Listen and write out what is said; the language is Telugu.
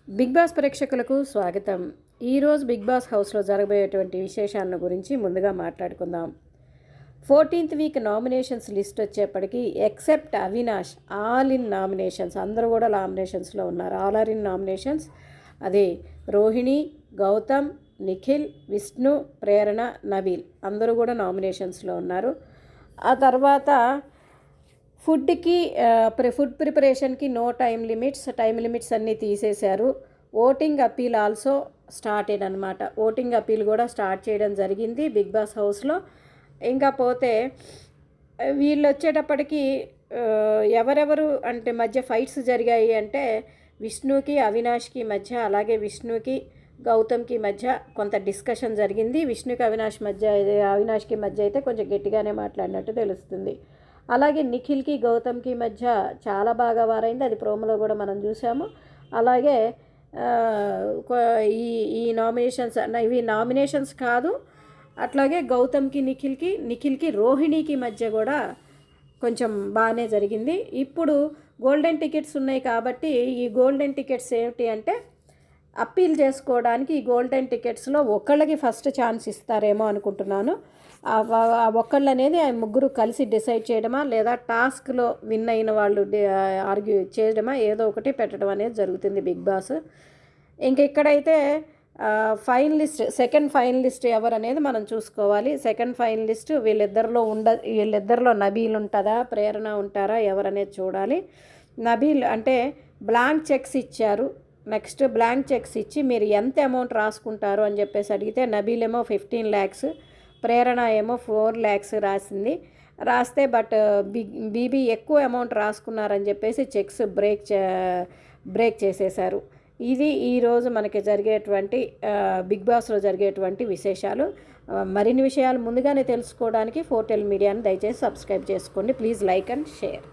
బిగ్ బాస్ ప్రేక్షకులకు స్వాగతం. ఈరోజు బిగ్ బాస్ హౌస్లో జరగబోయేటువంటి విశేషాలను గురించి ముందుగా మాట్లాడుకుందాం. 14th వీక్ నామినేషన్స్ లిస్ట్ వచ్చేప్పటికి except Avinash all in nominations, అందరూ కూడా నామినేషన్స్లో ఉన్నారు. All are in nominations. అదే రోహిణి, గౌతమ్, నిఖిల్, విష్ణు, ప్రేరణ, నబీల్ అందరూ కూడా నామినేషన్స్లో ఉన్నారు. ఆ తర్వాత ఫుడ్కి ఫుడ్ ప్రిపరేషన్కి నో టైం లిమిట్స్ అన్నీ తీసేశారు. ఓటింగ్ అప్పీల్ ఆల్సో స్టార్టెడ్ అనమాట. ఓటింగ్ అప్పీల్ కూడా స్టార్ట్ చేయడం జరిగింది బిగ్ బాస్ హౌస్లో. ఇంకా పోతే వీళ్ళు వచ్చేటప్పటికి ఎవరెవరు అంటే మధ్య ఫైట్స్ జరిగాయి అంటే విష్ణుకి అవినాష్కి మధ్య, అలాగే విష్ణుకి గౌతమ్కి మధ్య కొంత డిస్కషన్ జరిగింది. విష్ణుకి అవినాష్కి మధ్య అయితే కొంచెం గట్టిగానే మాట్లాడినట్టు తెలుస్తుంది. అలాగే నిఖిల్కి గౌతమ్కి మధ్య చాలా బాగా వారైంది, అది ప్రోమోలో కూడా మనం చూసాము. అలాగే ఈ ఇవి నామినేషన్స్ కాదు. అట్లాగే గౌతమ్కి నిఖిల్కి రోహిణికి మధ్య కూడా కొంచెం బాగానే జరిగింది. ఇప్పుడు గోల్డెన్ టికెట్స్ ఉన్నాయి కాబట్టి ఈ గోల్డెన్ టికెట్స్ ఏమిటి అంటే అప్పీల్ చేసుకోవడానికి ఈ గోల్డెన్ టికెట్స్లో ఒకళ్ళకి ఫస్ట్ ఛాన్స్ ఇస్తారేమో అనుకుంటున్నాను. ఆ ఒక్కళ్ళు అనేది ఆ ముగ్గురు కలిసి డిసైడ్ చేయడమా, లేదా టాస్క్లో విన్ అయిన వాళ్ళు ఆర్గ్యూ చేయడమా, ఏదో ఒకటి పెట్టడం అనేది జరుగుతుంది బిగ్ బాస్. ఇంక ఇక్కడైతే సెకండ్ ఫైనలిస్ట్ ఎవరు అనేది మనం చూసుకోవాలి. సెకండ్ ఫైనలిస్ట్ వీళ్ళిద్దరిలో నబీల్ ఉంటుందా, ప్రేరణ ఉంటారా ఎవరనేది చూడాలి. నబీల్ అంటే బ్లాంక్ చెక్స్ ఇచ్చారు. నెక్స్ట్ బ్లాంక్ చెక్స్ ఇచ్చి మీరు ఎంత అమౌంట్ రాసుకుంటారు అని చెప్పేసి అడిగితే నబీల్ ఏమో 15 lakhs, ప్రేరణ ఏమో 4 lakhs రాస్తే బట్ బీబీ ఎక్కువ అమౌంట్ రాసుకున్నారని చెప్పేసి చెక్స్ బ్రేక్ చేసేశారు. ఇది ఈరోజు మనకి జరిగేటువంటి బిగ్ బాస్లో జరిగేటువంటి విశేషాలు. మరిన్ని విషయాలు ముందుగానే తెలుసుకోవడానికి 4tel మీడియాని దయచేసి సబ్స్క్రైబ్ చేసుకోండి. Please like and share.